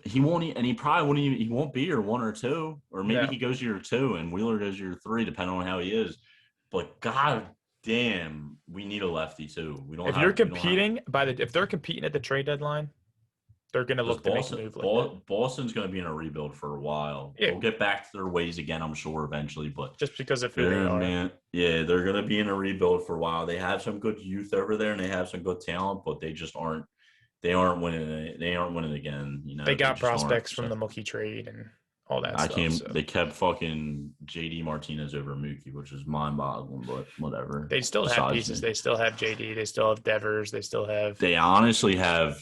S4: He won't, and he probably won't even. He won't be your 1 or 2, or maybe he goes your 2, and Wheeler goes your 3, depending on how he is. But god damn, we need a lefty too.
S3: If they're competing at the trade deadline, they're going to look to make a move like that.
S4: Boston's going to be in a rebuild for a while. Yeah. They'll get back to their ways again, I'm sure, eventually. But
S3: just because of who they are.
S4: Man, yeah, they're going to be in a rebuild for a while. They have some good youth over there, and they have some good talent, but they just aren't. They aren't winning. They aren't winning again.
S3: They got prospects from the Mookie trade and all that stuff.
S4: They kept fucking JD Martinez over Mookie, which is mind-boggling, but whatever.
S3: They still have pieces. They still have JD. They still have Devers. They still have.
S4: They honestly have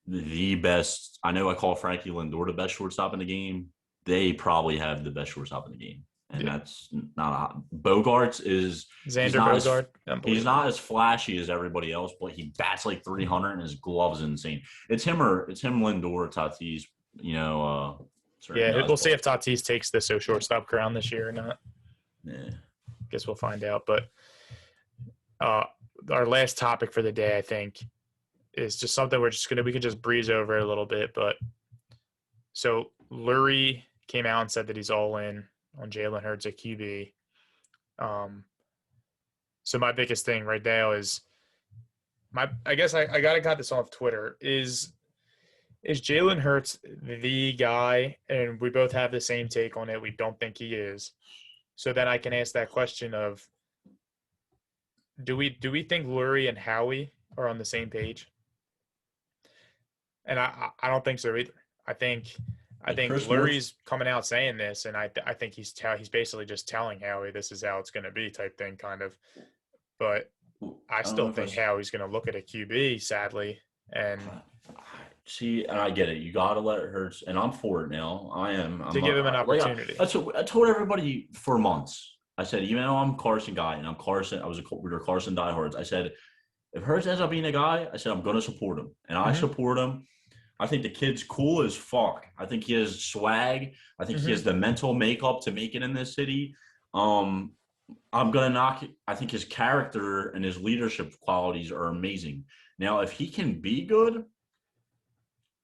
S4: the best. I know I call Frankie Lindor the best shortstop in the game. They probably have the best shortstop in the game, and that's not Bogarts is
S3: Xander Bogart.
S4: He's not as flashy as everybody else, but he bats like 300, and his glove is insane. It's him Lindor, Tatis.
S3: We'll see if Tatis takes the shortstop crown this year or not.
S4: Yeah,
S3: guess we'll find out. But our last topic for the day, I think, is just something we could just breeze over a little bit. But so Lurie came out and said that he's all in on Jalen Hurts at QB. So my biggest thing right now is I guess I got this off Twitter. Is Jalen Hurts the guy? And we both have the same take on it. We don't think he is. So then I can ask that question of, do we think Lurie and Howie are on the same page? And I don't think so either. I think
S4: Chris
S3: Lurie's coming out saying this, and I think he's basically just telling Howie this is how it's going to be type thing, kind of. But I
S4: don't know
S3: still
S4: if
S3: think Howie's going to look at a QB, sadly, and
S4: see, and I get it. You got to let it hurt, and I'm for it now. I'm
S3: give him an opportunity.
S4: I told everybody for months. I said, even though I'm a Carson guy, and we were Carson diehards. I said, if Hurts ends up being a guy, I said I'm going to support him, and I support him. I think the kid's cool as fuck. I think he has swag. I think he has the mental makeup to make it in this city. I'm going to knock – I think his character and his leadership qualities are amazing. Now, if he can be good,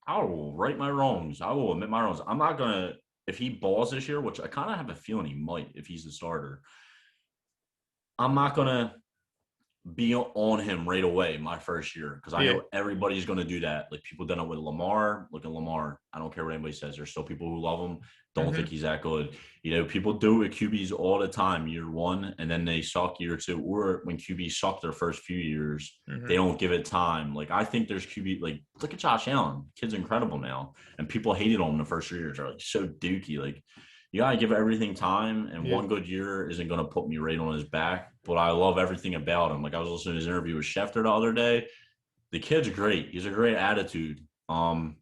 S4: I will right my wrongs. I will admit my wrongs. I'm not going to – if he balls this year, which I kind of have a feeling he might if he's the starter, I'm not going to be on him right away my first year because I know everybody's going to do that. Like people done it with Lamar. Look at Lamar. I don't care what anybody says. There's still people who love him, don't think he's that good. You know, people do it with QBs all the time, year one, and then they suck year two. Or when QBs suck their first few years, they don't give it time. Like I think there's QB, like look at Josh Allen. Kid's incredible now. And people hated on him the first 3 years. They're like so dookie. Like you got to give everything time, and one good year isn't going to put me right on his back. But I love everything about him. Like I was listening to his interview with Schefter the other day. The kid's great. He's a great attitude. He's going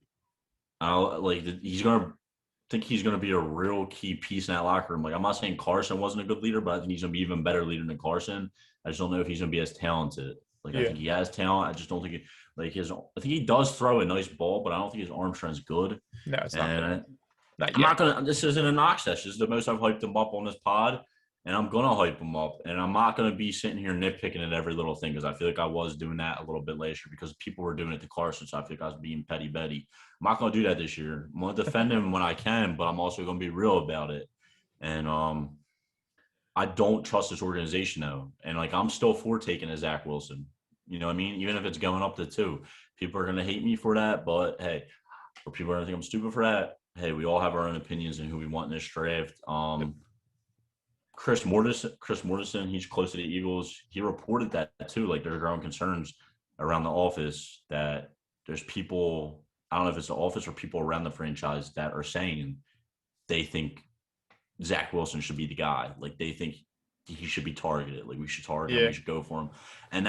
S4: to think he's going to be a real key piece in that locker room. Like I'm not saying Carson wasn't a good leader, but I think he's going to be even better leader than Carson. I just don't know if he's going to be as talented. Like I think he has talent. I just don't think I think he does throw a nice ball, but I don't think his arm strength's good.
S3: No, it's not.
S4: I'm not going to – this isn't a knock session. This is the most I've hyped him up on this pod, and I'm going to hype him up. And I'm not going to be sitting here nitpicking at every little thing because I feel like I was doing that a little bit last year because people were doing it to Carson, so I feel like I was being petty Betty. I'm not going to do that this year. I'm going to defend him when I can, but I'm also going to be real about it. And I don't trust this organization, though. And, like, I'm still for taking a Zach Wilson. You know what I mean? Even if it's going up to 2. People are going to hate me for that, but, hey, or people are going to think I'm stupid for that. Hey, we all have our own opinions on who we want in this draft. Chris Mortensen, he's close to the Eagles. He reported that too. Like there's growing concerns around the office that there's people, I don't know if it's the office or people around the franchise that are saying they think Zach Wilson should be the guy. Like they think he should be targeted. Like we should target him. We should go for him. And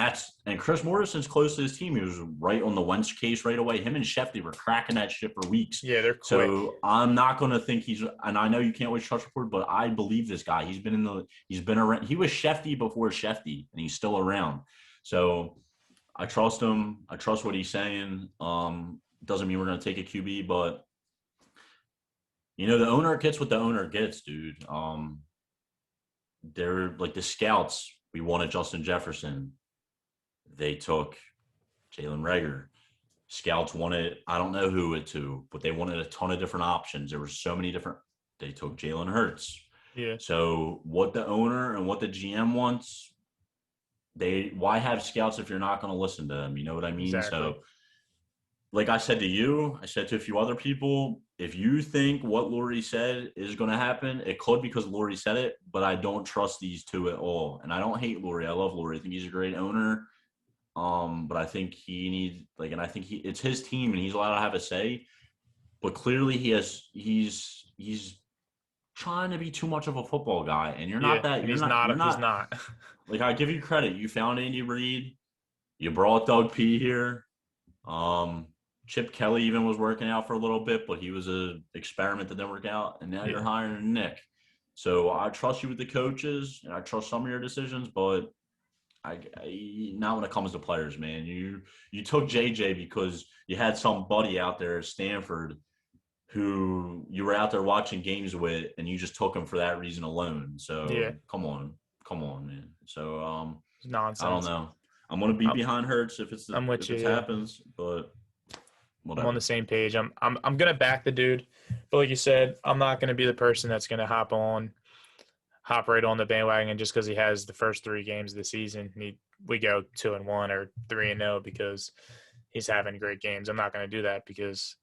S4: Chris Mortensen's close to his team. He was right on the Wentz case right away. Him and Shefty were cracking that shit for weeks.
S3: Yeah, they're quick.
S4: So I'm not going to think and I know you can't always trust report, but I believe this guy. He's been around. He was Shefty before Shefty, and he's still around. So I trust him. I trust what he's saying. Doesn't mean we're going to take a QB, but you know, the owner gets what the owner gets, dude. They're like the scouts. We wanted Justin Jefferson. They took Jalen Reagor. Scouts wanted, I don't know who it to, but they wanted a ton of different options. There were so many different. They took Jalen Hurts.
S3: Yeah.
S4: So what the owner and what the GM wants, why have scouts if you're not going to listen to them? You know what I mean?
S3: Exactly.
S4: So like I said to you, I said to a few other people, if you think what Lurie said is going to happen, it could because Lurie said it, but I don't trust these two at all. And I don't hate Lurie. I love Lurie. I think he's a great owner. But I think he needs and I think it's his team and he's allowed to have a say. But clearly he's trying to be too much of a football guy, and you're not that.
S3: He's not.
S4: Like I give you credit. You found Andy Reid. You brought Doug P here. Chip Kelly even was working out for a little bit, but he was an experiment that didn't work out. And now you're hiring Nick. So I trust you with the coaches, and I trust some of your decisions, but I not when it comes to players, man. You took JJ because you had some buddy out there at Stanford who you were out there watching games with, and you just took him for that reason alone. So come on, man. So
S3: nonsense.
S4: I don't know. I'm gonna be behind Hurts if it happens, but whatever.
S3: I'm on the same page. I'm gonna back the dude, but like you said, I'm not gonna be the person that's gonna hop hop right on the bandwagon just because he has the first 3 games of the season. We go 2-1 or 3-0 because he's having great games. I'm not going to do that because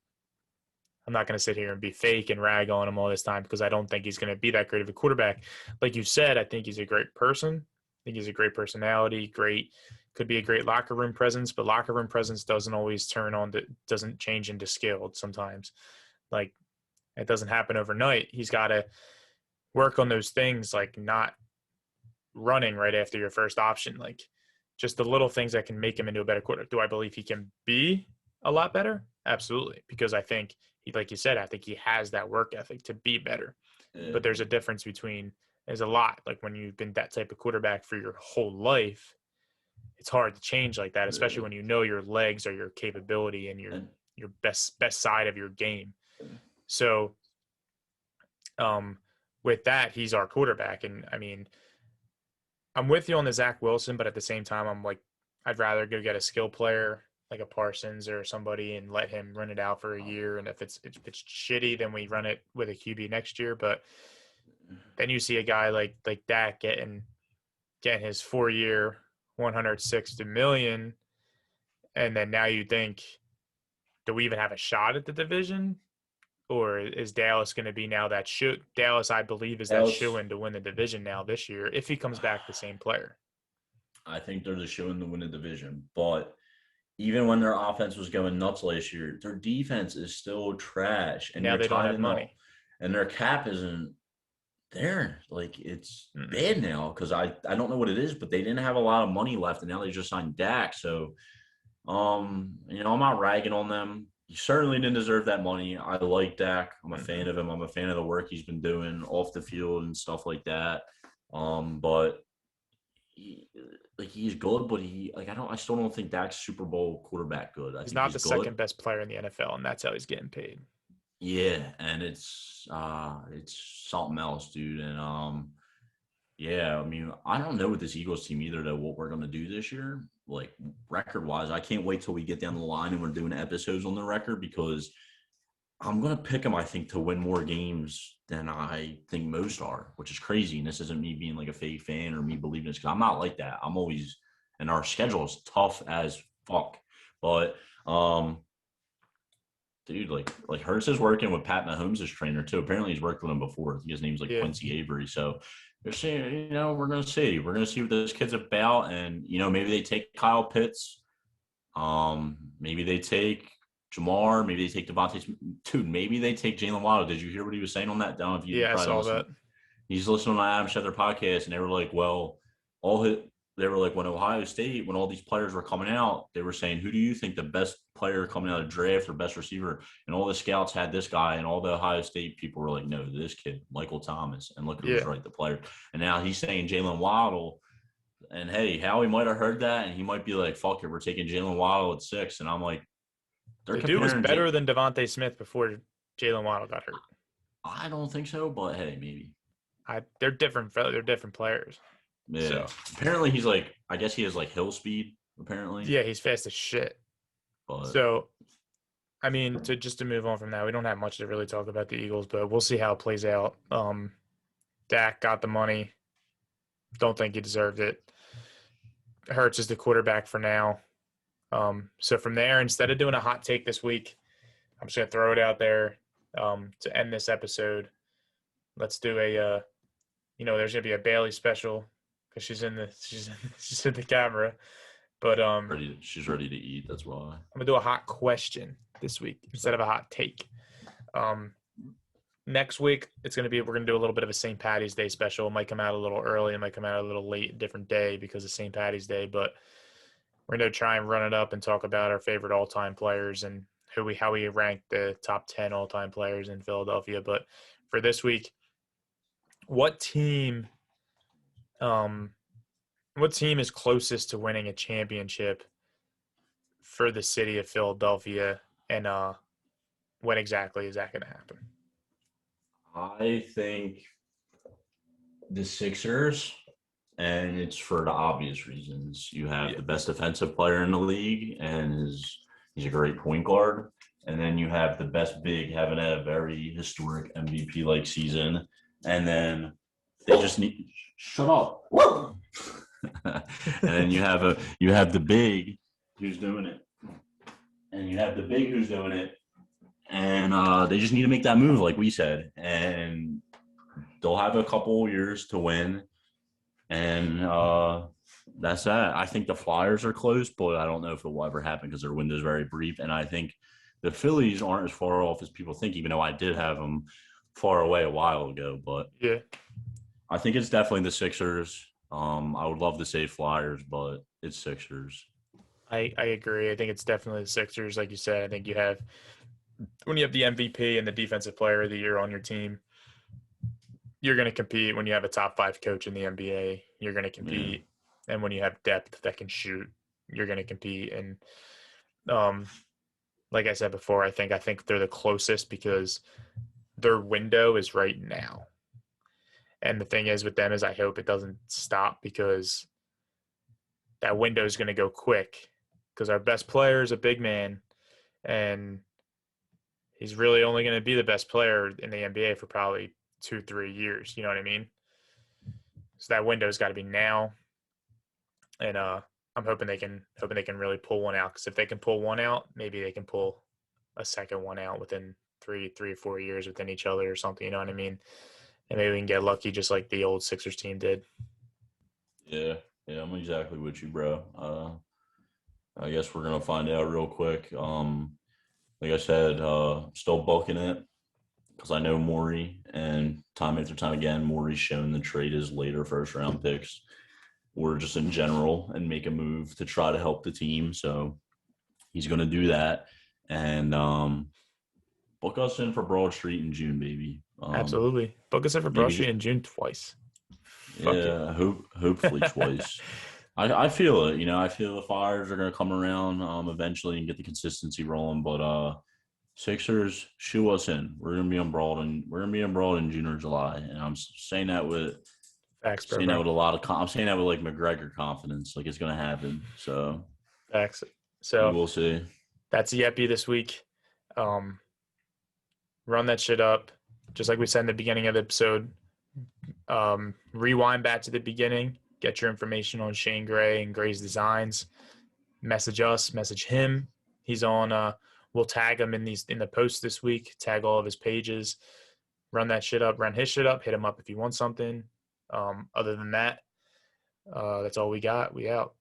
S3: I'm not going to sit here and be fake and rag on him all this time because I don't think he's going to be that great of a quarterback. Like you said, I think he's a great person. I think he's a great personality, could be a great locker room presence, but locker room presence doesn't always doesn't change into skilled sometimes. Like it doesn't happen overnight. He's got to work on those things, like not running right after your first option, like just the little things that can make him into a better quarterback. Do I believe he can be a lot better? Absolutely. Because I think like you said, I think he has that work ethic to be better.
S4: Yeah.
S3: But there's a lot. Like when you've been that type of quarterback for your whole life, it's hard to change like that, especially when you know your legs are your capability and your best side of your game. So with that, he's our quarterback. And I mean, I'm with you on the Zach Wilson, but at the same time, I'm like, I'd rather go get a skill player like a Parsons or somebody and let him run it out for a year. And if it's shitty, then we run it with a QB next year. But then you see a guy like Dak getting his 4-year, $160 million, and then now you think, do we even have a shot at the division? Or is Dallas going to be now that Dallas, I believe, is that shoo-in to win the division now this year if he comes back the same player?
S4: I think they're the shoo-in to win the division. But even when their offense was going nuts last year, their defense is still trash. And
S3: now they don't have money.
S4: And their cap isn't there. Like, it's bad now because I don't know what it is, but they didn't have a lot of money left, and now they just signed Dak. So, I'm not ragging on them. He certainly didn't deserve that money. I like Dak. I'm a fan of him. I'm a fan of the work he's been doing off the field and stuff like that. But he's good, but I still don't think Dak's Super Bowl quarterback good.
S3: He's not the second best player in the NFL, and that's how he's getting paid.
S4: Yeah, and it's something else, dude. And yeah, I mean, I don't know with this Eagles team either, though, what we're gonna do this year. Like record-wise, I can't wait till we get down the line and we're doing episodes on the record because I'm going to pick them, I think, to win more games than I think most are, which is crazy. And this isn't me being like a fake fan or me believing this because I'm not like that. I'm always – and our schedule is tough as fuck. But, dude, like Hurts is working with Pat Mahomes' trainer too. Apparently he's worked with him before. I think his name's Quincy Avery. So – they're saying, we're going to see. We're going to see what this kid's about. And, maybe they take Kyle Pitts. Maybe they take Jamar. Maybe they take Devontae. Dude, maybe they take Jalen Waddle. Did you hear what he was saying on that?
S3: I saw that.
S4: He's listening to Adam Schefter podcast, and they were like, well, when Ohio State, when all these players were coming out, they were saying, who do you think the best player coming out of draft or best receiver? And all the scouts had this guy, and all the Ohio State people were like, no, this kid, Michael Thomas. And look who was right, the player. And now he's saying Jalen Waddle. And, hey, Howie might have heard that, and he might be like, fuck it, we're taking Jalen Waddle at 6. And I'm like,
S3: the dude was better than Devontae Smith before Jalen Waddle got hurt.
S4: I don't think so, but, hey, maybe.
S3: They're different players.
S4: Yeah.
S3: So
S4: apparently he's I guess he has hill speed, apparently.
S3: Yeah, he's fast as shit.
S4: But,
S3: so, I mean, to move on from that, we don't have much to really talk about the Eagles, but we'll see how it plays out. Dak got the money. Don't think he deserved it. Hurts is the quarterback for now. So from there, instead of doing a hot take this week, I'm just going to throw it out there to end this episode. Let's do there's going to be a Bailey special. Because she's in the camera, but
S4: she's ready to eat. That's why
S3: I'm gonna do a hot question this week instead of a hot take. Next week we're gonna do a little bit of a St. Patty's Day special. It might come out a little early, it might come out a little late, a different day because of St. Patty's Day. But we're gonna try and run it up and talk about our favorite all-time players and how we rank the top 10 all-time players in Philadelphia. But for this week, what team is closest to winning a championship for the city of Philadelphia, and when exactly is that going to happen?
S4: I think the Sixers, and it's for the obvious reasons. You have the best defensive player in the league, and he's a great point guard. And then you have the best big, having a very historic MVP-like season. And then They just need shut up. And then you have the big who's doing it. And you have the big who's doing it. And they just need to make that move, like we said. And they'll have a couple years to win. And that's that. I think the Flyers are close, but I don't know if it will ever happen because their window is very brief. And I think the Phillies aren't as far off as people think, even though I did have them far away a while ago. But
S3: Yeah.
S4: I think it's definitely the Sixers. I would love to say Flyers, but it's Sixers.
S3: I agree. I think it's definitely the Sixers. Like you said, I think when you have the MVP and the defensive player of the year on your team, you're going to compete. When you have a top 5 coach in the NBA, you're going to compete. Yeah. And when you have depth that can shoot, you're going to compete. And like I said before, I think they're the closest because their window is right now. And the thing is with them is I hope it doesn't stop because that window is going to go quick because our best player is a big man and he's really only going to be the best player in the NBA for probably 2-3 years. You know what I mean? So that window's got to be now. And I'm hoping they can really pull one out because if they can pull one out, maybe they can pull a second one out within 3 or 4 years within each other or something. You know what I mean? And maybe we can get lucky just like the old Sixers team did.
S4: Yeah, I'm exactly with you, bro. I guess we're going to find out real quick. Like I said, still booking it because I know Morey, and time after time again, Morey's shown the trade his later first-round picks or just in general and make a move to try to help the team. So he's going to do that. And book us in for Broad Street in June, baby.
S3: Absolutely. Book us in for Broad Street in June twice.
S4: Yeah, hopefully twice. I feel it. I feel the Flyers are going to come around eventually and get the consistency rolling. But Sixers, shoe us in. We're going to be on Broad, and we're going to be on Broad in June or July. And I'm saying that with
S3: facts, bro.
S4: Saying that with a lot of I'm saying that with like McGregor confidence, like it's going to happen. So
S3: facts. So
S4: we'll see.
S3: That's the epi this week. Run that shit up, just like we said in the beginning of the episode. Rewind back to the beginning. Get your information on Shane Gray and Gray's Designs. Message us, message him. He's on. We'll tag him in the post this week. Tag all of his pages. Run that shit up. Run his shit up. Hit him up if you want something. Other than that, that's all we got. We out.